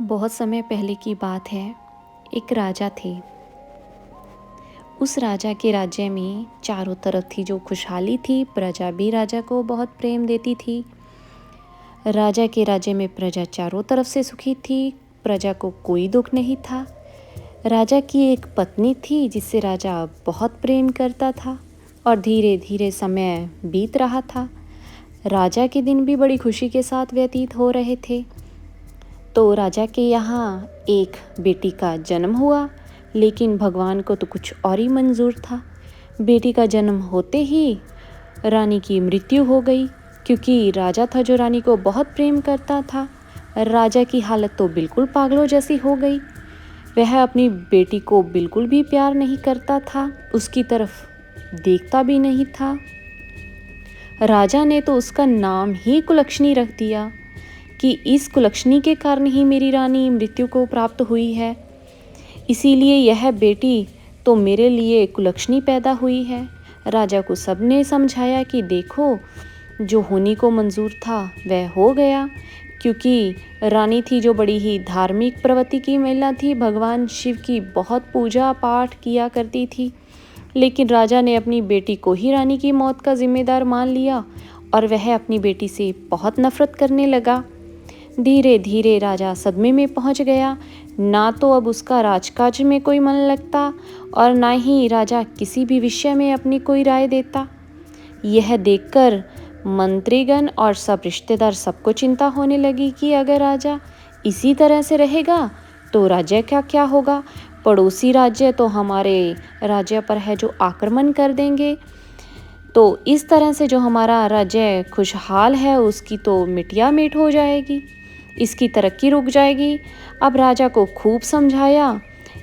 बहुत समय पहले की बात है। एक राजा थे। उस राजा के राज्य में चारों तरफ थी जो खुशहाली थी। प्रजा भी राजा को बहुत प्रेम देती थी। राजा के राज्य में प्रजा चारों तरफ से सुखी थी। प्रजा को कोई दुख नहीं था। राजा की एक पत्नी थी जिससे राजा बहुत प्रेम करता था और धीरे धीरे समय बीत रहा था। राजा के दिन भी बड़ी खुशी के साथ व्यतीत हो रहे थे। तो राजा के यहाँ एक बेटी का जन्म हुआ, लेकिन भगवान को तो कुछ और ही मंजूर था। बेटी का जन्म होते ही रानी की मृत्यु हो गई, क्योंकि राजा था जो रानी को बहुत प्रेम करता था। राजा की हालत तो बिल्कुल पागलों जैसी हो गई। वह अपनी बेटी को बिल्कुल भी प्यार नहीं करता था, उसकी तरफ देखता भी नहीं था। राजा ने तो उसका नाम ही कुलक्षणी रख दिया कि इस कुलक्षणी के कारण ही मेरी रानी मृत्यु को प्राप्त हुई है, इसीलिए यह बेटी तो मेरे लिए कुलक्षणी पैदा हुई है। राजा को सबने समझाया कि देखो, जो होने को मंजूर था वह हो गया, क्योंकि रानी थी जो बड़ी ही धार्मिक प्रवृत्ति की महिला थी। भगवान शिव की बहुत पूजा पाठ किया करती थी। लेकिन राजा ने अपनी बेटी को ही रानी की मौत का जिम्मेदार मान लिया और वह अपनी बेटी से बहुत नफरत करने लगा। धीरे धीरे राजा सदमे में पहुंच गया। ना तो अब उसका राजकाज में कोई मन लगता और ना ही राजा किसी भी विषय में अपनी कोई राय देता। यह देखकर मंत्रीगण और सब रिश्तेदार सबको चिंता होने लगी कि अगर राजा इसी तरह से रहेगा तो राज्य का क्या होगा। पड़ोसी राज्य तो हमारे राज्य पर है जो आक्रमण कर देंगे, तो इस तरह से जो हमारा राज्य खुशहाल है उसकी तो मिटिया मिट हो जाएगी, इसकी तरक्की रुक जाएगी। अब राजा को खूब समझाया,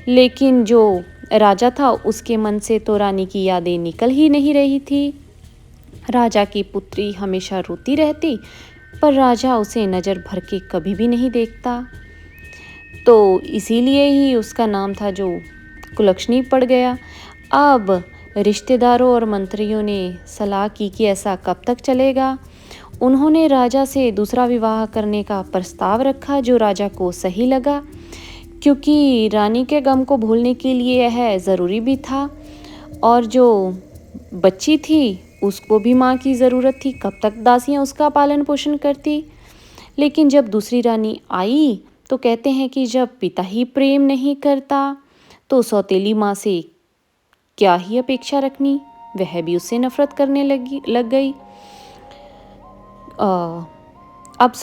लेकिन जो राजा था उसके मन से तो रानी की यादें निकल ही नहीं रही थी। राजा की पुत्री हमेशा रोती रहती, पर राजा उसे नज़र भर के कभी भी नहीं देखता। तो इसीलिए ही उसका नाम था जो कुलक्षणी पड़ गया। अब रिश्तेदारों और मंत्रियों ने सलाह की कि ऐसा कब तक चलेगा। उन्होंने राजा से दूसरा विवाह करने का प्रस्ताव रखा, जो राजा को सही लगा, क्योंकि रानी के गम को भूलने के लिए यह ज़रूरी भी था। और जो बच्ची थी उसको भी माँ की ज़रूरत थी, कब तक दासियाँ उसका पालन पोषण करती। लेकिन जब दूसरी रानी आई तो कहते हैं कि जब पिता ही प्रेम नहीं करता तो सौतेली माँ से क्या ही अपेक्षा रखनी। वह भी उससे नफरत करने लग गई। अब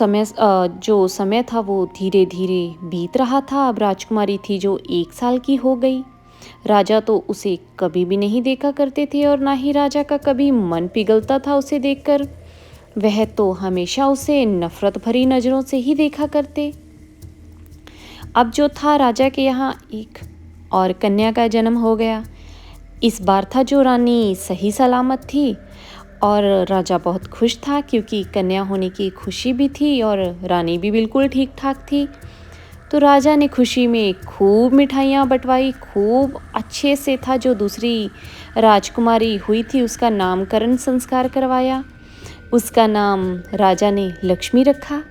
जो समय था वो धीरे धीरे बीत रहा था। अब राजकुमारी थी जो 1 साल की हो गई। राजा तो उसे कभी भी नहीं देखा करते थे और ना ही राजा का कभी मन पिघलता था उसे देखकर। वह तो हमेशा उसे नफरत भरी नज़रों से ही देखा करते। अब जो था राजा के यहाँ एक और कन्या का जन्म हो गया। इस बार था जो रानी सही सलामत थी और राजा बहुत खुश था, क्योंकि कन्या होने की खुशी भी थी और रानी भी बिल्कुल ठीक ठाक थी। तो राजा ने खुशी में खूब मिठाइयाँ बंटवाई, खूब अच्छे से था जो दूसरी राजकुमारी हुई थी उसका नामकरण संस्कार करवाया। उसका नाम राजा ने लक्ष्मी रखा।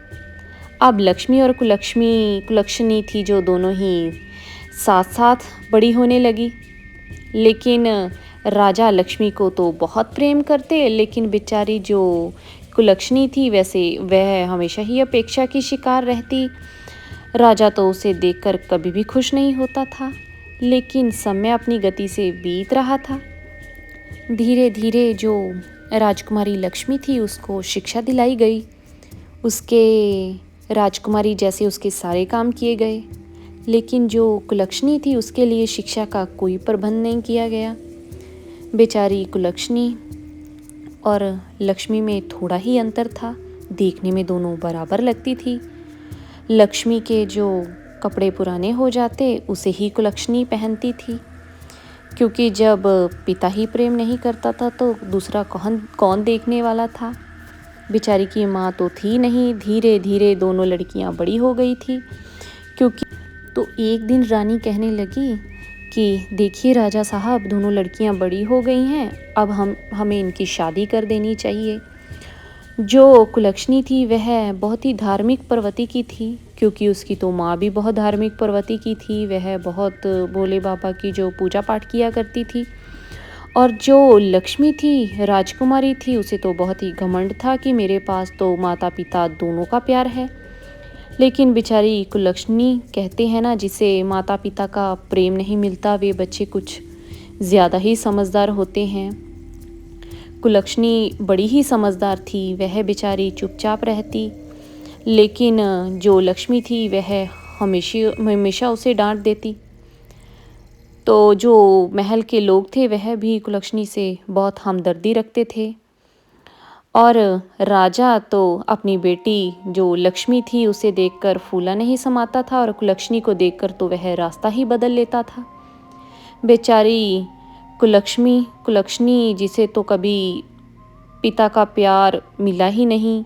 अब लक्ष्मी और कुलक्षणी थी जो दोनों ही साथ साथ बड़ी होने लगी। लेकिन राजा लक्ष्मी को तो बहुत प्रेम करते, लेकिन बेचारी जो कुलक्षणी थी वैसे वह हमेशा ही अपेक्षा की शिकार रहती। राजा तो उसे देखकर कभी भी खुश नहीं होता था। लेकिन समय अपनी गति से बीत रहा था। धीरे धीरे जो राजकुमारी लक्ष्मी थी उसको शिक्षा दिलाई गई। उसके राजकुमारी जैसे उसके सारे काम किए गए, लेकिन जो कुलक्षणी थी उसके लिए शिक्षा का कोई प्रबंध नहीं किया गया। बेचारी कुलक्षणी और लक्ष्मी में थोड़ा ही अंतर था, देखने में दोनों बराबर लगती थी। लक्ष्मी के जो कपड़े पुराने हो जाते उसे ही कुलक्षणी पहनती थी, क्योंकि जब पिता ही प्रेम नहीं करता था तो दूसरा कौन देखने वाला था। बेचारी की माँ तो थी नहीं। धीरे धीरे दोनों लड़कियाँ बड़ी हो गई थी, क्योंकि तो एक दिन रानी कहने लगी कि देखिए राजा साहब, दोनों लड़कियां बड़ी हो गई हैं, अब हमें इनकी शादी कर देनी चाहिए। जो कुलक्षणी थी वह बहुत ही धार्मिक प्रवृत्ति की थी। क्योंकि उसकी तो माँ भी बहुत धार्मिक प्रवृत्ति की थी, वह बहुत भोले बाबा की जो पूजा पाठ किया करती थी। और जो लक्ष्मी थी, राजकुमारी थी, उसे तो बहुत ही घमंड था कि मेरे पास तो माता पिता दोनों का प्यार है। लेकिन बेचारी कुलक्षणी, कहते हैं ना, जिसे माता पिता का प्रेम नहीं मिलता वे बच्चे कुछ ज़्यादा ही समझदार होते हैं। कुलक्षणी बड़ी ही समझदार थी, वह बेचारी चुपचाप रहती। लेकिन जो लक्ष्मी थी वह हमेशा हमेशा उसे डांट देती। तो जो महल के लोग थे वह भी कुलक्षणी से बहुत हमदर्दी रखते थे। और राजा तो अपनी बेटी जो लक्ष्मी थी उसे देखकर फूला नहीं समाता था, और कुलक्षणी को देखकर तो वह रास्ता ही बदल लेता था। बेचारी कुलक्षणी जिसे तो कभी पिता का प्यार मिला ही नहीं,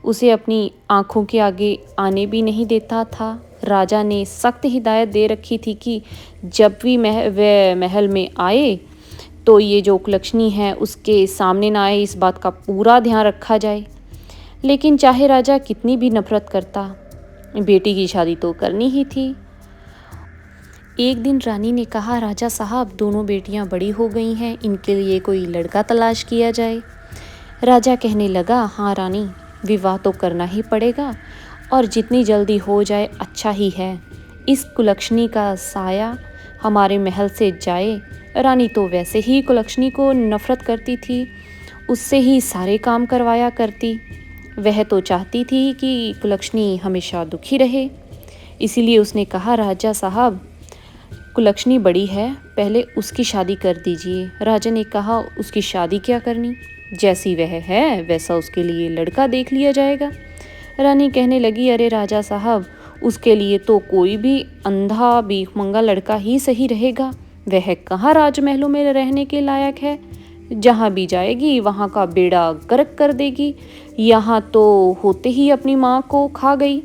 उसे अपनी आंखों के आगे आने भी नहीं देता था। राजा ने सख्त हिदायत दे रखी थी कि जब भी वह महल में आए तो ये जो कुलक्षणी है उसके सामने ना आए, इस बात का पूरा ध्यान रखा जाए। लेकिन चाहे राजा कितनी भी नफरत करता, बेटी की शादी तो करनी ही थी। एक दिन रानी ने कहा, राजा साहब, दोनों बेटियां बड़ी हो गई हैं, इनके लिए कोई लड़का तलाश किया जाए। राजा कहने लगा, हाँ रानी, विवाह तो करना ही पड़ेगा, और जितनी जल्दी हो जाए अच्छा ही है। इस कुलक्षणी का साया हमारे महल से जाए। रानी तो वैसे ही कुलक्षणी को नफरत करती थी, उससे ही सारे काम करवाया करती। वह तो चाहती थी कि कुलक्षणी हमेशा दुखी रहे। इसीलिए उसने कहा, राजा साहब, कुलक्षणी बड़ी है, पहले उसकी शादी कर दीजिए। राजा ने कहा, उसकी शादी क्या करनी, जैसी वह है वैसा उसके लिए लड़का देख लिया जाएगा। रानी कहने लगी, अरे राजा साहब, उसके लिए तो कोई भी अंधा भीखमंगा लड़का ही सही रहेगा। वह कहाँ राजमहलों में रहने के लायक है, जहाँ भी जाएगी वहाँ का बेड़ा गर्क कर देगी। यहाँ तो होते ही अपनी माँ को खा गई,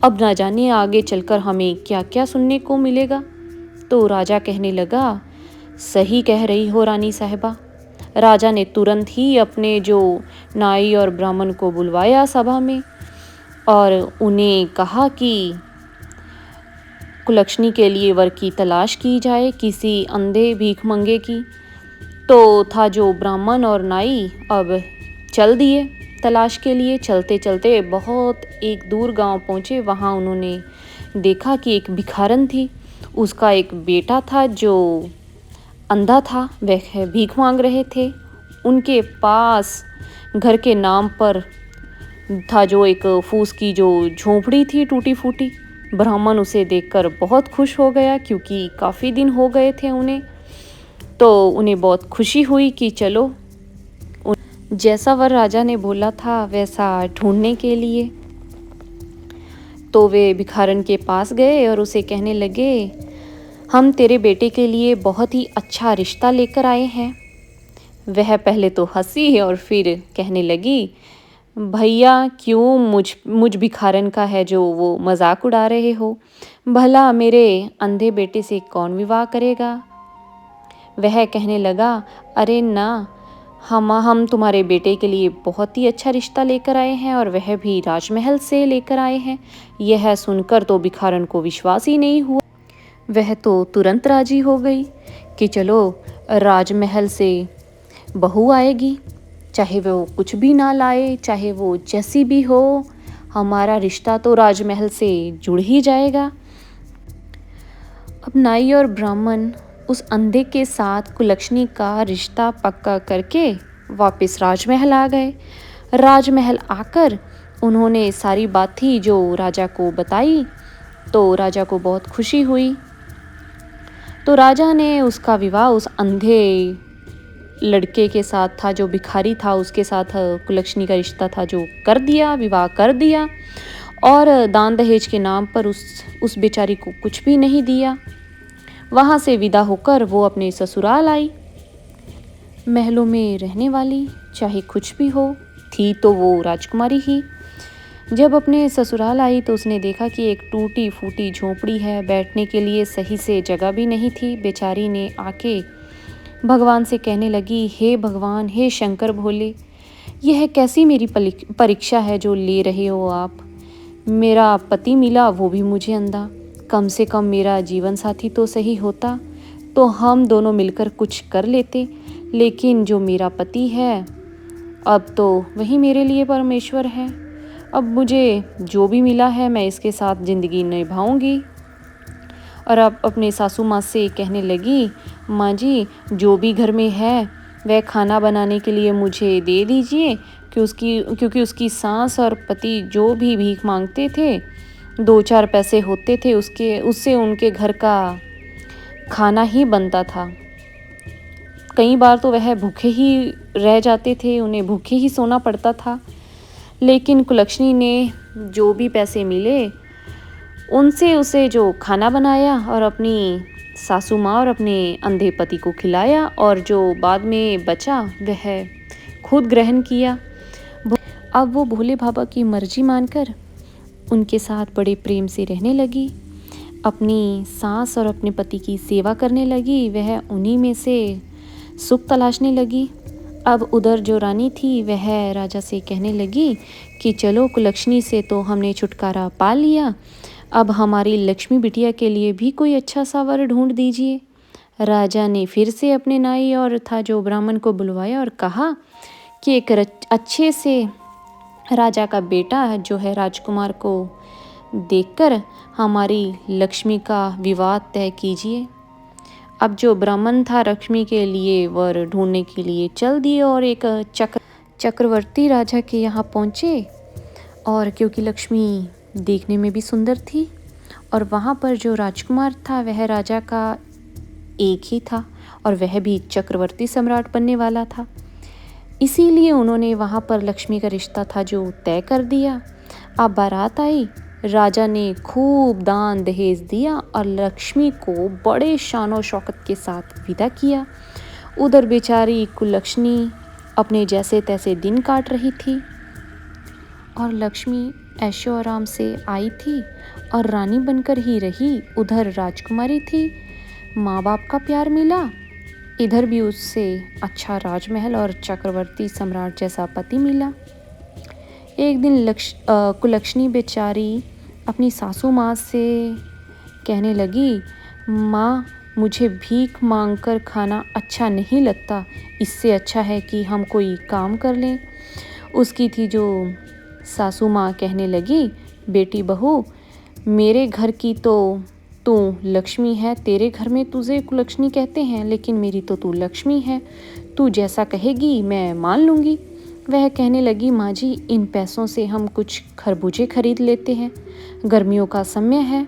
अब ना जाने आगे चलकर हमें क्या क्या सुनने को मिलेगा। तो राजा कहने लगा, सही कह रही हो रानी साहिबा। राजा ने तुरंत ही अपने जो नाई और ब्राह्मण को बुलवाया सभा में, और उन्हें कहा कि कुलक्षणी के लिए वर की तलाश की जाए, किसी अंधे भीखमंगे की। तो था जो ब्राह्मण और नाई अब चल दिए तलाश के लिए। चलते चलते बहुत एक दूर गांव पहुंचे। वहां उन्होंने देखा कि एक भिखारन थी, उसका एक बेटा था जो अंधा था, वह भीख मांग रहे थे। उनके पास घर के नाम पर था जो एक फूस की जो झोंपड़ी थी टूटी फूटी। ब्राह्मण उसे देखकर बहुत खुश हो गया, क्योंकि काफ़ी दिन हो गए थे उन्हें। तो उन्हें बहुत खुशी हुई कि चलो, जैसा वर राजा ने बोला था वैसा ढूंढने के लिए। तो वे भिखारन के पास गए और उसे कहने लगे, हम तेरे बेटे के लिए बहुत ही अच्छा रिश्ता लेकर आए हैं। वह पहले तो हंसी और फिर कहने लगी, भैया, क्यों मुझ भिखारन का है जो वो मजाक उड़ा रहे हो। भला मेरे अंधे बेटे से कौन विवाह करेगा। वह कहने लगा, अरे ना, हम तुम्हारे बेटे के लिए बहुत ही अच्छा रिश्ता लेकर आए हैं, और वह भी राजमहल से लेकर आए हैं। यह सुनकर तो भिखारन को विश्वास ही नहीं हुआ। वह तो तुरंत राजी हो गई कि चलो, राजमहल से बहू आएगी, चाहे वो कुछ भी ना लाए, चाहे वो जैसी भी हो, हमारा रिश्ता तो राजमहल से जुड़ ही जाएगा। अब नाई और ब्राह्मण उस अंधे के साथ कुलक्षणी का रिश्ता पक्का करके वापस राजमहल आ गए। राजमहल आकर उन्होंने सारी बात थी जो राजा को बताई, तो राजा को बहुत खुशी हुई। तो राजा ने उसका विवाह उस अंधे लड़के के साथ था, जो भिखारी था, उसके साथ कुलक्षणी का रिश्ता था जो कर दिया, विवाह कर दिया। और दान दहेज के नाम पर उस बेचारी को कुछ भी नहीं दिया। वहाँ से विदा होकर वो अपने ससुराल आई। महलों में रहने वाली, चाहे कुछ भी हो, थी तो वो राजकुमारी ही। जब अपने ससुराल आई तो उसने देखा कि एक टूटी फूटी झोंपड़ी है, बैठने के लिए सही से जगह भी नहीं थी। बेचारी ने आके भगवान से कहने लगी, हे भगवान, हे शंकर भोले, यह कैसी मेरी परीक्षा है जो ले रहे हो आप। मेरा पति मिला वो भी मुझे अंधा। कम से कम मेरा जीवन साथी तो सही होता तो हम दोनों मिलकर कुछ कर लेते, लेकिन जो मेरा पति है अब तो वही मेरे लिए परमेश्वर है। अब मुझे जो भी मिला है मैं इसके साथ ज़िंदगी निभाऊंगी। और अब अपने सासू माँ से कहने लगी, माँ जी जो भी घर में है वह खाना बनाने के लिए मुझे दे दीजिए, क्योंकि उसकी सास और पति जो भी भीख मांगते थे, 2-4 पैसे होते थे उससे उनके घर का खाना ही बनता था। कई बार तो वह भूखे ही रह जाते थे, उन्हें भूखे ही सोना पड़ता था। लेकिन कुलक्षणी ने जो भी पैसे मिले उनसे उसे जो खाना बनाया और अपनी सासू माँ और अपने अंधे पति को खिलाया, और जो बाद में बचा वह खुद ग्रहण किया। अब वो भोले बाबा की मर्जी मानकर उनके साथ बड़े प्रेम से रहने लगी, अपनी सास और अपने पति की सेवा करने लगी, वह उन्हीं में से सुख तलाशने लगी। अब उधर जो रानी थी वह राजा से कहने लगी कि चलो कुलक्षणी से तो हमने छुटकारा पा लिया, अब हमारी लक्ष्मी बिटिया के लिए भी कोई अच्छा सा वर ढूंढ दीजिए। राजा ने फिर से अपने नाई और था जो ब्राह्मण को बुलवाया और कहा कि एक अच्छे से राजा का बेटा जो है राजकुमार को देखकर हमारी लक्ष्मी का विवाह तय कीजिए। अब जो ब्राह्मण था लक्ष्मी के लिए वर ढूंढने के लिए चल दिए और एक चक्रवर्ती राजा के यहाँ पहुँचे। और क्योंकि लक्ष्मी देखने में भी सुंदर थी और वहाँ पर जो राजकुमार था वह राजा का एक ही था और वह भी चक्रवर्ती सम्राट बनने वाला था, इसीलिए उन्होंने वहाँ पर लक्ष्मी का रिश्ता था जो तय कर दिया। अब बारात आई, राजा ने खूब दान दहेज दिया और लक्ष्मी को बड़े शानो शौकत के साथ विदा किया। उधर बेचारी कुलक्षणी अपने जैसे तैसे दिन काट रही थी और लक्ष्मी ऐशो आराम से आई थी और रानी बनकर ही रही। उधर राजकुमारी थी, माँ बाप का प्यार मिला, इधर भी उससे अच्छा राजमहल और चक्रवर्ती सम्राट जैसा पति मिला। एक दिन कुलक्षणी बेचारी अपनी सासू माँ से कहने लगी, माँ मुझे भीख मांगकर खाना अच्छा नहीं लगता, इससे अच्छा है कि हम कोई काम कर लें। उसकी थी जो सासू माँ कहने लगी, बेटी बहू मेरे घर की तो तू लक्ष्मी है, तेरे घर में तुझे कुलक्षणी कहते हैं, लेकिन मेरी तो तू लक्ष्मी है, तू जैसा कहेगी मैं मान लूँगी। वह कहने लगी, माँ जी इन पैसों से हम कुछ खरबूजे खरीद लेते हैं, गर्मियों का समय है,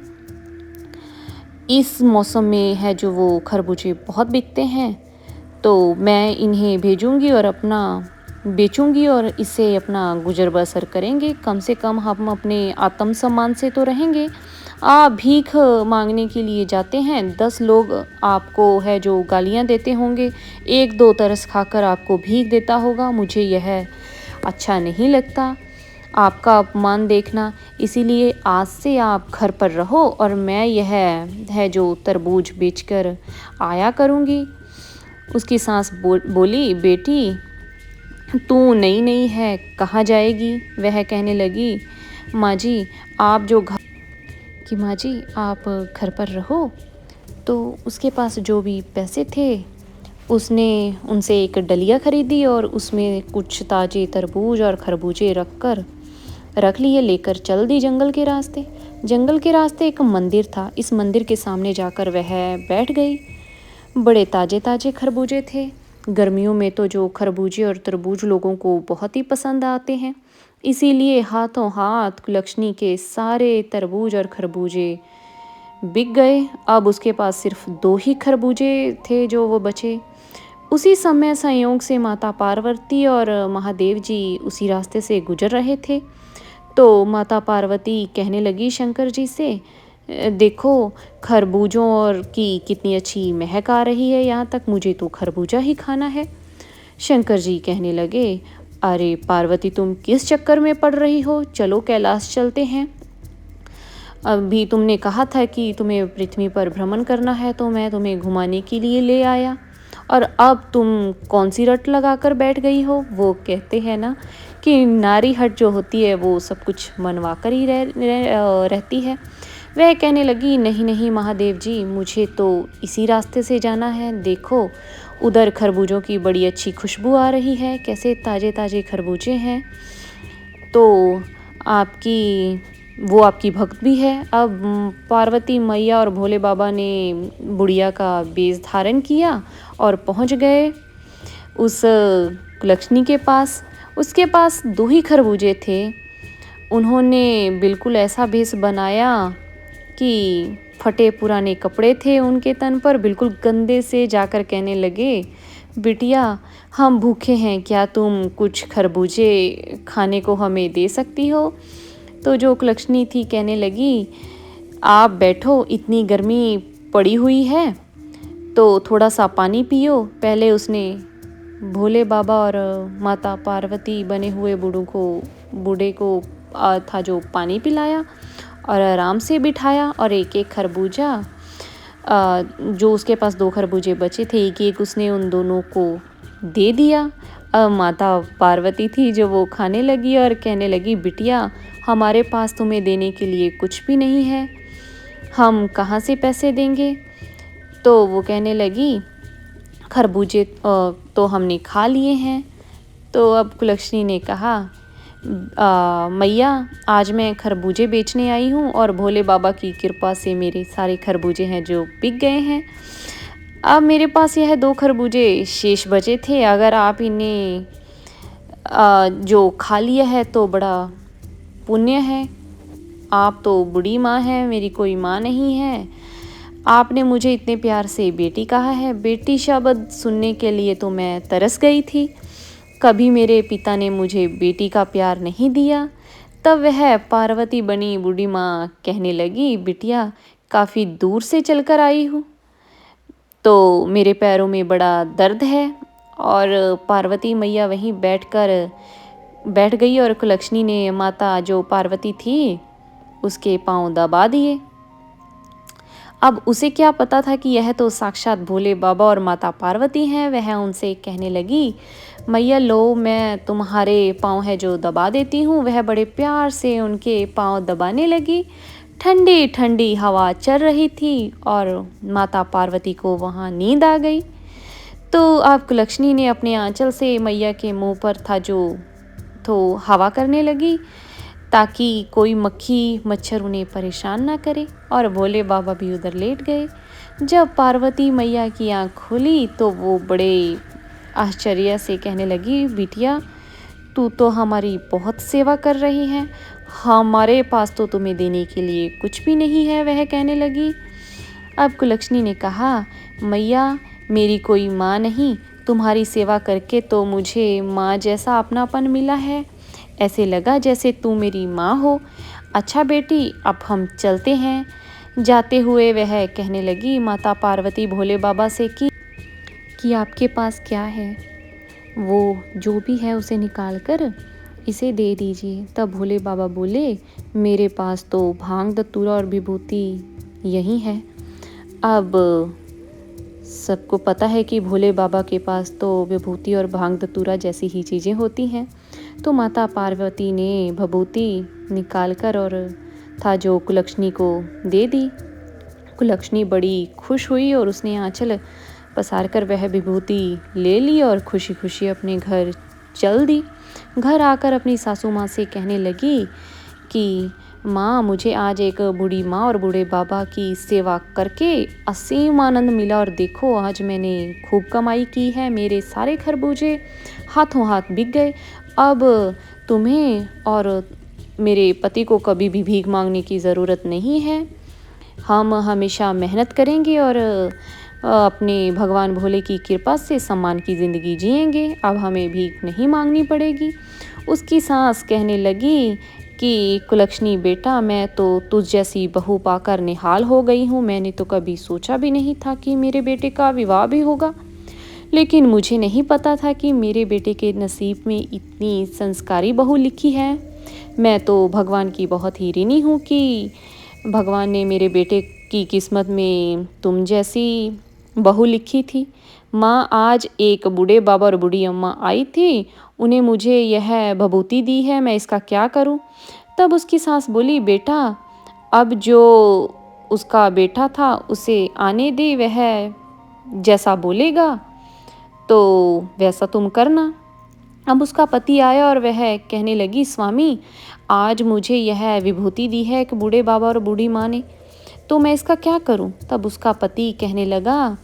इस मौसम में है जो वो खरबूजे बहुत बिकते हैं, तो मैं इन्हें भेजूँगी और अपना बेचूंगी और इससे अपना गुजर बसर करेंगे, कम से कम हम अपने आत्म सम्मान से तो रहेंगे। आप भीख मांगने के लिए जाते हैं, 10 लोग आपको है जो गालियां देते होंगे, 1-2 तरस खाकर आपको भीख देता होगा, मुझे यह अच्छा नहीं लगता आपका अपमान देखना, इसीलिए आज से आप घर पर रहो और मैं यह है जो तरबूज बेचकर आया करूँगी। उसकी सास बोली, बेटी तू नई है, कहाँ जाएगी? वह कहने लगी, माँ जी आप घर पर रहो। तो उसके पास जो भी पैसे थे उसने उनसे एक डलिया खरीदी और उसमें कुछ ताजे तरबूज और खरबूजे रख लिए, लेकर चल दी जंगल के रास्ते। जंगल के रास्ते एक मंदिर था, इस मंदिर के सामने जाकर वह बैठ गई। बड़े ताजे ताजे खरबूजे थे, गर्मियों में तो जो खरबूजे और तरबूज लोगों को बहुत ही पसंद आते हैं, इसीलिए हाथों हाथ कुलक्षणी के सारे तरबूज और खरबूजे बिक गए। अब उसके पास सिर्फ 2 ही खरबूजे थे जो वो बचे। उसी समय संयोग से माता पार्वती और महादेव जी उसी रास्ते से गुजर रहे थे। तो माता पार्वती कहने लगी शंकर जी से, देखो खरबूजों और की कितनी अच्छी महक आ रही है, यहाँ तक मुझे तो खरबूजा ही खाना है। शंकर जी कहने लगे, अरे पार्वती तुम किस चक्कर में पड़ रही हो, चलो कैलाश चलते हैं। अभी तुमने कहा था कि तुम्हें पृथ्वी पर भ्रमण करना है तो मैं तुम्हें घुमाने के लिए ले आया, और अब तुम कौन सी रट लगाकर बैठ गई हो। वो कहते हैं ना कि नारी हट जो होती है वो सब कुछ मनवा कर ही रहती है। वह कहने लगी, नहीं नहीं महादेव जी, मुझे तो इसी रास्ते से जाना है। देखो उधर खरबूजों की बड़ी अच्छी खुशबू आ रही है, कैसे ताज़े ताज़े खरबूजे हैं। तो आपकी भक्त भी है। अब पार्वती मैया और भोले बाबा ने बुढ़िया का वेश धारण किया और पहुंच गए उस कुलक्षणी के पास। उसके पास 2 ही खरबूजे थे। उन्होंने बिल्कुल ऐसा भेष बनाया कि फटे पुराने कपड़े थे उनके तन पर, बिल्कुल गंदे से जाकर कहने लगे, बिटिया हम भूखे हैं, क्या तुम कुछ खरबूजे खाने को हमें दे सकती हो? तो जो कुलक्षणी थी कहने लगी, आप बैठो, इतनी गर्मी पड़ी हुई है तो थोड़ा सा पानी पियो। पहले उसने भोले बाबा और माता पार्वती बने हुए बूढ़े को था जो पानी पिलाया और आराम से बिठाया और एक एक खरबूजा, जो उसके पास 2 खरबूजे बचे थे, एक एक उसने उन दोनों को दे दिया। माता पार्वती थी जो वो खाने लगी और कहने लगी, बिटिया हमारे पास तुम्हें देने के लिए कुछ भी नहीं है, हम कहाँ से पैसे देंगे? तो वो कहने लगी, खरबूजे तो हमने खा लिए हैं। तो अब कुलक्षणी ने कहा, मैया आज मैं खरबूजे बेचने आई हूँ और भोले बाबा की कृपा से मेरे सारे खरबूजे हैं जो बिक गए हैं। अब मेरे पास यह 2 खरबूजे शेष बचे थे, अगर आप इन्हें जो खा लिया है तो बड़ा पुण्य है। आप तो बूढ़ी माँ हैं, मेरी कोई माँ नहीं है। आपने मुझे इतने प्यार से बेटी कहा है, बेटी शब्द सुनने के लिए तो मैं तरस गई थी। कभी मेरे पिता ने मुझे बेटी का प्यार नहीं दिया। तब वह पार्वती बनी बूढ़ी माँ कहने लगी, बिटिया काफ़ी दूर से चलकर आई हूँ तो मेरे पैरों में बड़ा दर्द है। और पार्वती मैया वहीं बैठ गई और कुलक्षणी ने माता जो पार्वती थी उसके पांव दबा दिए। अब उसे क्या पता था कि यह तो साक्षात भोले बाबा और माता पार्वती हैं। वह उनसे कहने लगी, मैया लो, मैं तुम्हारे पाँव है जो दबा देती हूँ। वह बड़े प्यार से उनके पाँव दबाने लगी। ठंडी ठंडी हवा चल रही थी और माता पार्वती को वहाँ नींद आ गई। तो अब कुलक्षणी ने अपने आंचल से मैया के मुंह पर था जो तो हवा करने लगी ताकि कोई मक्खी मच्छर उन्हें परेशान ना करे, और भोले बाबा भी उधर लेट गए। जब पार्वती मैया की आँख खुली तो वो बड़े आश्चर्य से कहने लगी, बिटिया तू तो हमारी बहुत सेवा कर रही है, हमारे पास तो तुम्हें देने के लिए कुछ भी नहीं है। वह कहने लगी। अब कुलक्षणी ने कहा, मैया मेरी कोई माँ नहीं, तुम्हारी सेवा करके तो मुझे माँ जैसा अपनापन मिला है, ऐसे लगा जैसे तू मेरी माँ हो। अच्छा बेटी अब हम चलते हैं। जाते हुए वह कहने लगी माता पार्वती भोले बाबा से कि आपके पास क्या है, वो जो भी है उसे निकाल कर इसे दे दीजिए। तब भोले बाबा बोले, मेरे पास तो भांग धतूरा और विभूति यही है। अब सबको पता है कि भोले बाबा के पास तो विभूति और भांग धतूरा जैसी ही चीज़ें होती हैं। तो माता पार्वती ने विभूति निकाल कर और था जो कुलक्षणी को दे दी। कुलक्षणी बड़ी खुश हुई और उसने आंचल पसार कर वह विभूति ले ली और खुशी खुशी अपने घर चल दी। घर आकर अपनी सासू माँ से कहने लगी कि माँ, मुझे आज एक बूढ़ी माँ और बूढ़े बाबा की सेवा करके असीम आनंद मिला, और देखो आज मैंने खूब कमाई की है, मेरे सारे खरबूजे हाथों हाथ बिक गए। अब तुम्हें और मेरे पति को कभी भी भीख मांगने की ज़रूरत नहीं है। हम हमेशा मेहनत करेंगे और अपने भगवान भोले की कृपा से सम्मान की ज़िंदगी जिएंगे। अब हमें भीख नहीं मांगनी पड़ेगी। उसकी सास कहने लगी कि कुलक्षणी बेटा, मैं तो तुझ जैसी बहू पाकर निहाल हो गई हूँ। मैंने तो कभी सोचा भी नहीं था कि मेरे बेटे का विवाह भी होगा, लेकिन मुझे नहीं पता था कि मेरे बेटे के नसीब में इतनी संस्कारी बहू लिखी है। मैं तो भगवान की बहुत ही ऋणी हूँ कि भगवान ने मेरे बेटे की किस्मत में तुम जैसी बहू लिखी थी। माँ आज एक बूढ़े बाबा और बूढ़ी अम्मा आई थी, उन्हें मुझे यह भभूति दी है, मैं इसका क्या करूँ? तब उसकी सास बोली, बेटा अब जो उसका बेटा था उसे आने दे, वह जैसा बोलेगा तो वैसा तुम करना। अब उसका पति आया और वह कहने लगी, स्वामी आज मुझे यह विभूति दी है एक बूढ़े बाबा और बूढ़ी माँ ने, तो मैं इसका क्या करूं? तब उसका पति कहने लगा,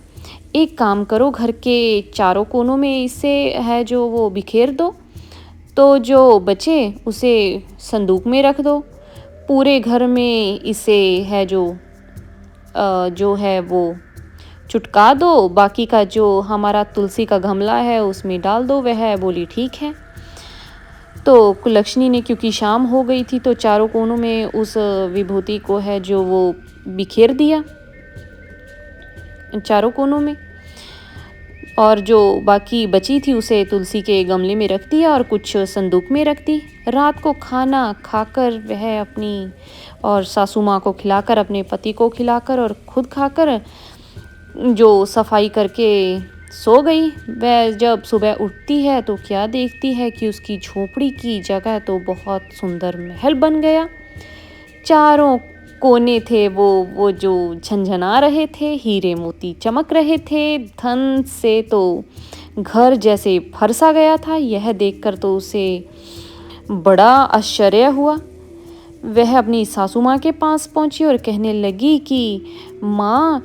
एक काम करो, घर के चारों कोनों में इसे है जो वो बिखेर दो, तो जो बचे उसे संदूक में रख दो। पूरे घर में इसे है जो है वो चुटका दो, बाकी का जो हमारा तुलसी का गमला है उसमें डाल दो। वह बोली ठीक है। तो कुलक्षणी ने, क्योंकि शाम हो गई थी, तो चारों कोनों में उस विभूति को है जो वो बिखेर दिया चारों कोनों में, और जो बाकी बची थी उसे तुलसी के गमले में रख दिया और कुछ संदूक में रख दी। रात को खाना खाकर वह अपनी और सासू माँ को खिलाकर, अपने पति को खिलाकर और खुद खाकर जो सफाई करके सो गई। वह जब सुबह उठती है तो क्या देखती है कि उसकी झोपड़ी की जगह तो बहुत सुंदर महल बन गया। चारों कोने थे वो जो झनझना रहे थे, हीरे मोती चमक रहे थे, धन से तो घर जैसे फरसा गया था। यह देखकर तो उसे बड़ा आश्चर्य हुआ। वह अपनी सासू माँ के पास पहुंची और कहने लगी कि माँ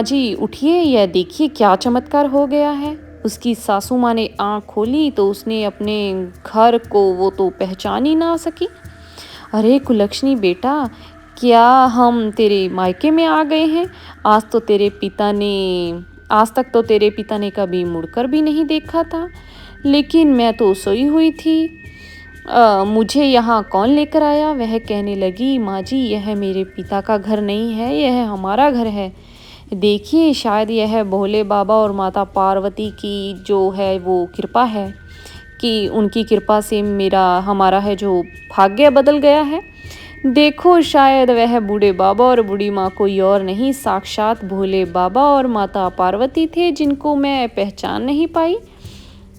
जी उठिए, यह देखिए क्या चमत्कार हो गया है। उसकी सासू माँ ने आँख खोली तो उसने अपने घर को वो तो पहचान ही ना सकी। अरे कुलक्षणी बेटा, क्या हम तेरे मायके में आ गए हैं? आज तक तो तेरे पिता ने कभी मुड़कर भी नहीं देखा था, लेकिन मैं तो सोई हुई थी। मुझे यहाँ कौन लेकर आया? वह कहने लगी, माँ जी यह मेरे पिता का घर नहीं है, यह हमारा घर है। देखिए शायद यह भोले बाबा और माता पार्वती की जो है वो कृपा है कि उनकी कृपा से हमारा है जो भाग्य बदल गया है। देखो शायद वह बूढ़े बाबा और बूढ़ी माँ कोई और नहीं, साक्षात भोले बाबा और माता पार्वती थे, जिनको मैं पहचान नहीं पाई।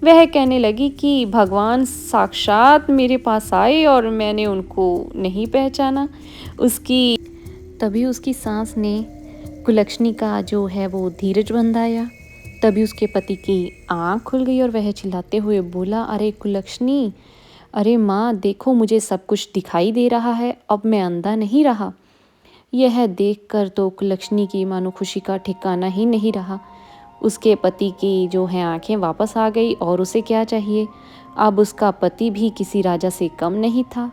वह कहने लगी कि भगवान साक्षात मेरे पास आए और मैंने उनको नहीं पहचाना। तभी उसकी सास ने कुलक्षणी का जो है वो धीरज बंधाया। तभी उसके पति की आँख खुल गई और वह चिल्लाते हुए बोला, अरे कुलक्षणी, अरे माँ देखो, मुझे सब कुछ दिखाई दे रहा है, अब मैं अंधा नहीं रहा। यह देखकर तो कुलक्षणी की मानो खुशी का ठिकाना ही नहीं रहा। उसके पति की जो है आंखें वापस आ गई, और उसे क्या चाहिए? अब उसका पति भी किसी राजा से कम नहीं था।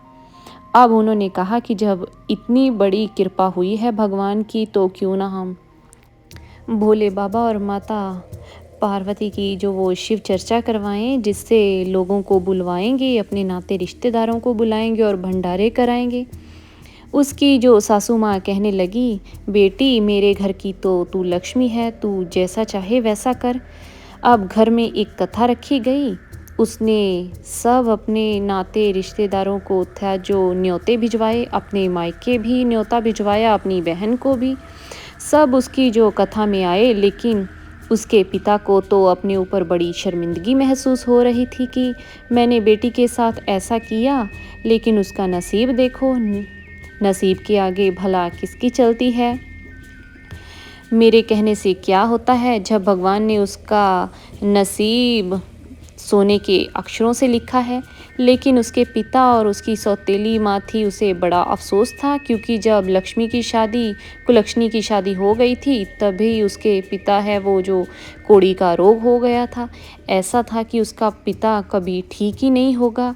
अब उन्होंने कहा कि जब इतनी बड़ी कृपा हुई है भगवान की, तो क्यों ना हम भोले बाबा और माता पार्वती की जो वो शिव चर्चा करवाएं, जिससे लोगों को बुलवाएंगे, अपने नाते रिश्तेदारों को बुलाएंगे और भंडारे कराएंगे। उसकी जो सासू माँ कहने लगी, बेटी मेरे घर की तो तू लक्ष्मी है, तू जैसा चाहे वैसा कर। अब घर में एक कथा रखी गई। उसने सब अपने नाते रिश्तेदारों को था जो न्योते भिजवाए, अपने मायके भी न्योता भिजवाया, अपनी बहन को भी। सब उसकी जो कथा में आए, लेकिन उसके पिता को तो अपने ऊपर बड़ी शर्मिंदगी महसूस हो रही थी कि मैंने बेटी के साथ ऐसा किया, लेकिन उसका नसीब देखो, नसीब के आगे भला किसकी चलती है। मेरे कहने से क्या होता है, जब भगवान ने उसका नसीब सोने के अक्षरों से लिखा है। लेकिन उसके पिता और उसकी सौतेली माँ थी, उसे बड़ा अफसोस था, क्योंकि जब कुलक्षणी की शादी हो गई थी, तभी उसके पिता है वो जो कोड़ी का रोग हो गया था। ऐसा था कि उसका पिता कभी ठीक ही नहीं होगा।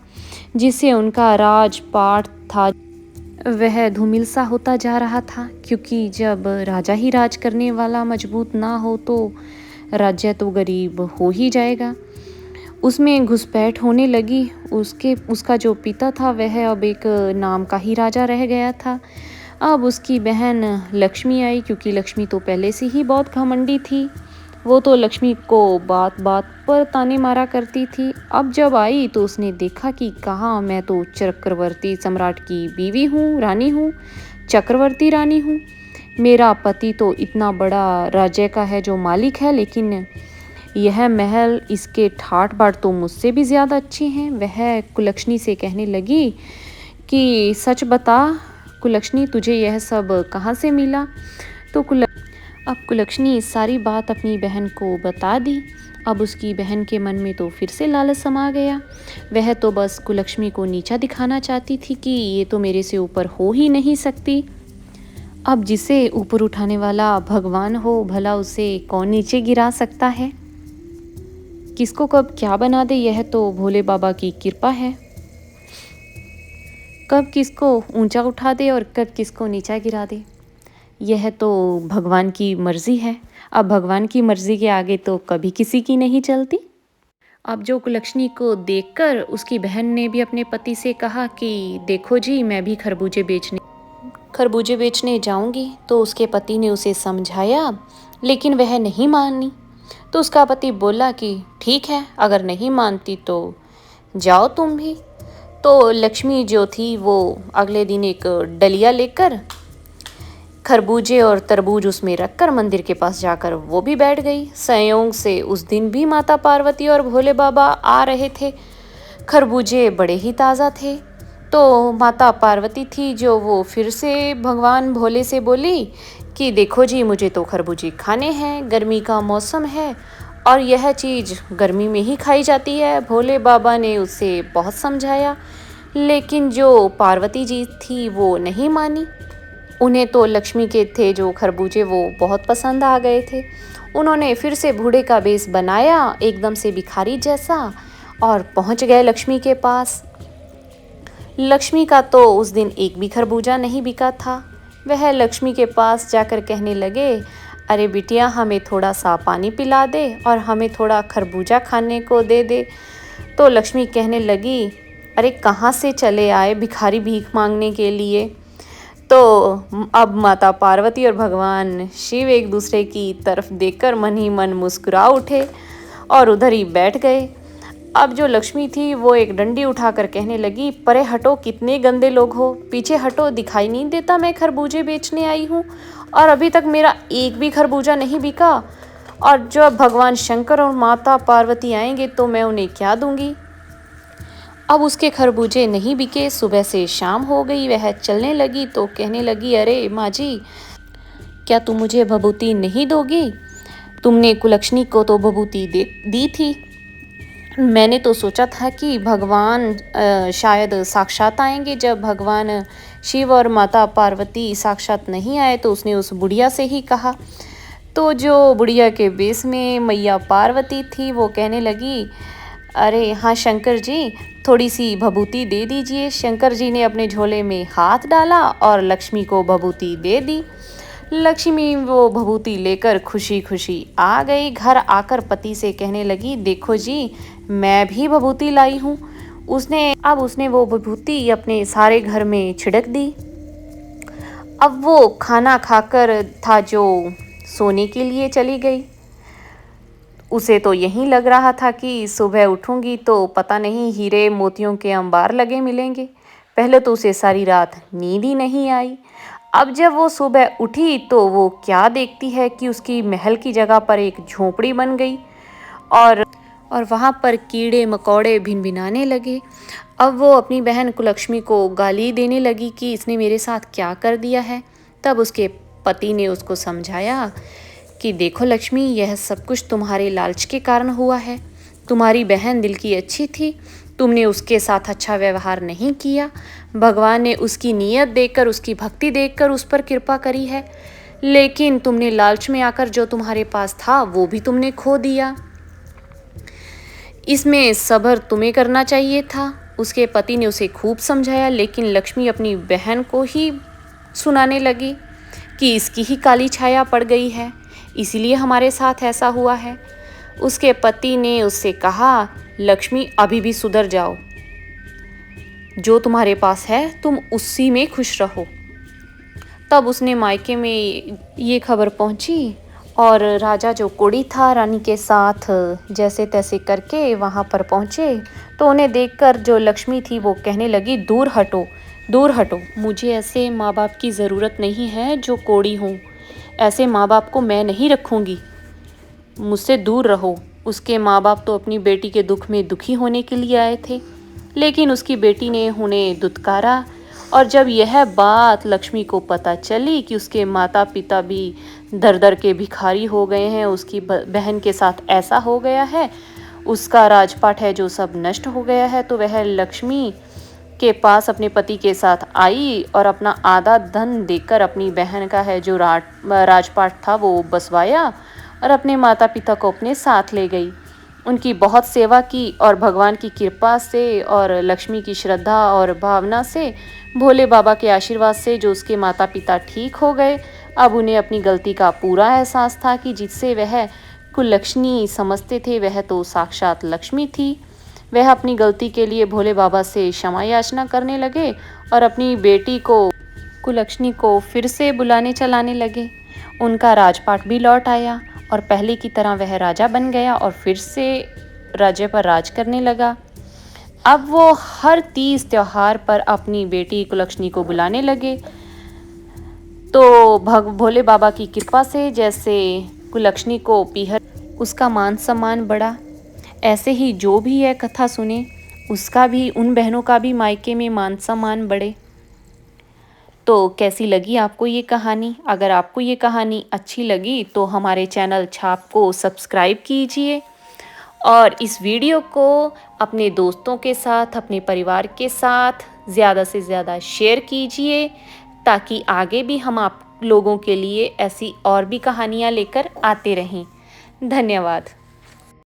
जिससे उनका राजपाट था वह धूमिल सा होता जा रहा था, क्योंकि जब राजा ही राज करने वाला मजबूत ना हो तो राज्य तो गरीब हो ही जाएगा। उसमें घुसपैठ होने लगी। उसका जो पिता था वह अब एक नाम का ही राजा रह गया था। अब उसकी बहन लक्ष्मी आई, क्योंकि लक्ष्मी तो पहले से ही बहुत घमंडी थी। वो तो लक्ष्मी को बात बात पर ताने मारा करती थी। अब जब आई तो उसने देखा कि कहाँ, मैं तो चक्रवर्ती सम्राट की बीवी हूँ, रानी हूँ, चक्रवर्ती रानी हूँ। मेरा पति तो इतना बड़ा राज्य का है जो मालिक है, लेकिन यह महल, इसके ठाट बाट तो मुझसे भी ज़्यादा अच्छे हैं। वह कुलक्षणी से कहने लगी कि सच बता कुलक्षणी, तुझे यह सब कहाँ से मिला? तो अब कुलक्षणी सारी बात अपनी बहन को बता दी। अब उसकी बहन के मन में तो फिर से लालच समा गया। वह तो बस कुलक्षणी को नीचा दिखाना चाहती थी कि ये तो मेरे से ऊपर हो ही नहीं सकती। अब जिसे ऊपर उठाने वाला भगवान हो, भला उसे कौन नीचे गिरा सकता है? किसको कब क्या बना दे, यह तो भोले बाबा की कृपा है। कब किसको ऊंचा उठा दे और कब किसको नीचा गिरा दे, यह तो भगवान की मर्जी है। अब भगवान की मर्जी के आगे तो कभी किसी की नहीं चलती। अब जो कुलक्षणी को देखकर उसकी बहन ने भी अपने पति से कहा कि देखो जी, मैं भी खरबूजे बेचने जाऊंगी। तो उसके पति ने उसे समझाया, लेकिन वह नहीं मानी। तो उसका पति बोला कि ठीक है, अगर नहीं मानती तो जाओ तुम भी। तो लक्ष्मी जो थी वो अगले दिन एक डलिया लेकर खरबूजे और तरबूज उसमें रखकर मंदिर के पास जाकर वो भी बैठ गई। संयोग से उस दिन भी माता पार्वती और भोले बाबा आ रहे थे। खरबूजे बड़े ही ताज़ा थे। तो माता पार्वती थी जो वो फिर से भगवान भोले से बोली कि देखो जी, मुझे तो खरबूजे खाने हैं, गर्मी का मौसम है और यह चीज़ गर्मी में ही खाई जाती है। भोले बाबा ने उसे बहुत समझाया, लेकिन जो पार्वती जी थी वो नहीं मानी। उन्हें तो लक्ष्मी के थे जो खरबूजे वो बहुत पसंद आ गए थे। उन्होंने फिर से बूढ़े का भेष बनाया, एकदम से भिखारी जैसा, और पहुंच गए लक्ष्मी के पास। लक्ष्मी का तो उस दिन एक भी खरबूजा नहीं बिका था। वह लक्ष्मी के पास जाकर कहने लगे, अरे बिटिया, हमें थोड़ा सा पानी पिला दे और हमें थोड़ा खरबूजा खाने को दे दे। तो लक्ष्मी कहने लगी, अरे कहाँ से चले आए भिखारी भीख मांगने के लिए। तो अब माता पार्वती और भगवान शिव एक दूसरे की तरफ देखकर मन ही मन मुस्कुरा उठे और उधर ही बैठ गए। अब जो लक्ष्मी थी वो एक डंडी उठाकर कहने लगी, परे हटो, कितने गंदे लोग हो, पीछे हटो, दिखाई नहीं देता मैं खरबूजे बेचने आई हूँ और अभी तक मेरा एक भी खरबूजा नहीं बिका। और जब भगवान शंकर और माता पार्वती आएंगे तो मैं उन्हें क्या दूंगी। अब उसके खरबूजे नहीं बिके। सुबह से शाम हो गई। वह चलने लगी तो कहने लगी, अरे माँ जी, क्या तुम मुझे भभूति नहीं दोगी? तुमने कुलक्षणी को तो भभूति दी थी। मैंने तो सोचा था कि भगवान शायद साक्षात आएंगे। जब भगवान शिव और माता पार्वती साक्षात नहीं आए तो उसने उस बुढ़िया से ही कहा। तो जो बुढ़िया के बेस में मैया पार्वती थी वो कहने लगी, अरे हाँ शंकर जी, थोड़ी सी भभूति दे दीजिए। शंकर जी ने अपने झोले में हाथ डाला और लक्ष्मी को भभूति दे दी। लक्ष्मी वो भभूति लेकर खुशी खुशी आ गई। घर आकर पति से कहने लगी, देखो जी, मैं भी भभूति लाई हूँ। उसने वो भभूति अपने सारे घर में छिड़क दी। अब वो खाना खाकर था जो सोने के लिए चली गई। उसे तो यही लग रहा था कि सुबह उठूंगी तो पता नहीं हीरे मोतियों के अंबार लगे मिलेंगे। पहले तो उसे सारी रात नींद ही नहीं आई। अब जब वो सुबह उठी तो वो क्या देखती है कि उसकी महल की जगह पर एक झोपड़ी बन गई और वहाँ पर कीड़े मकोड़े भिनभिनाने लगे। अब वो अपनी बहन कुलक्षणी को गाली देने लगी कि इसने मेरे साथ क्या कर दिया है। तब उसके पति ने उसको समझाया कि देखो लक्ष्मी, यह सब कुछ तुम्हारे लालच के कारण हुआ है। तुम्हारी बहन दिल की अच्छी थी, तुमने उसके साथ अच्छा व्यवहार नहीं किया। भगवान ने उसकी नीयत देखकर, उसकी भक्ति देखकर उस पर कृपा करी है, लेकिन तुमने लालच में आकर जो तुम्हारे पास था वो भी तुमने खो दिया। इसमें सब्र तुम्हें करना चाहिए था। उसके पति ने उसे खूब समझाया, लेकिन लक्ष्मी अपनी बहन को ही सुनाने लगी कि इसकी ही काली छाया पड़ गई है, इसीलिए हमारे साथ ऐसा हुआ है। उसके पति ने उससे कहा, लक्ष्मी अभी भी सुधर जाओ, जो तुम्हारे पास है तुम उसी में खुश रहो। तब उसने मायके में ये खबर पहुंची और राजा जो कोड़ी था रानी के साथ जैसे तैसे करके वहाँ पर पहुँचे। तो उन्हें देखकर जो लक्ष्मी थी वो कहने लगी, दूर हटो, दूर हटो, मुझे ऐसे माँ बाप की ज़रूरत नहीं है जो कोड़ी हों। ऐसे माँ बाप को मैं नहीं रखूँगी, मुझसे दूर रहो। उसके माँ बाप तो अपनी बेटी के दुख में दुखी होने के लिए आए थे, लेकिन उसकी बेटी ने उन्हें दुत्कारा। और जब यह बात लक्ष्मी को पता चली कि उसके माता पिता भी दर दर के भिखारी हो गए हैं, उसकी बहन के साथ ऐसा हो गया है, उसका राजपाट है जो सब नष्ट हो गया है, तो वह लक्ष्मी के पास अपने पति के साथ आई और अपना आधा धन देकर अपनी बहन का है जो राजपाट था वो बसवाया और अपने माता पिता को अपने साथ ले गई। उनकी बहुत सेवा की और भगवान की कृपा से और लक्ष्मी की श्रद्धा और भावना से, भोले बाबा के आशीर्वाद से जो उसके माता पिता ठीक हो गए। अब उन्हें अपनी गलती का पूरा एहसास था कि जिससे वह कुलक्षणी समझते थे वह तो साक्षात लक्ष्मी थी। वह अपनी गलती के लिए भोले बाबा से क्षमा याचना करने लगे और अपनी बेटी को कुलक्षणी को फिर से बुलाने चलाने लगे। उनका राजपाट भी लौट आया और पहले की तरह वह राजा बन गया और फिर से राज्य पर राज करने लगा। अब वो हर तीज त्योहार पर अपनी बेटी कुलक्षणी को बुलाने लगे। तो भोले बाबा की कृपा से जैसे कुलक्षणी को पीहर उसका मान सम्मान बढ़ा, ऐसे ही जो भी यह कथा सुने उसका भी, उन बहनों का भी मायके में मान सम्मान बढ़े। तो कैसी लगी आपको ये कहानी? अगर आपको ये कहानी अच्छी लगी तो हमारे चैनल छाप को सब्सक्राइब कीजिए और इस वीडियो को अपने दोस्तों के साथ, अपने परिवार के साथ ज़्यादा से ज़्यादा शेयर कीजिए, ताकि आगे भी हम आप लोगों के लिए ऐसी और भी कहानियाँ लेकर आते रहें। धन्यवाद।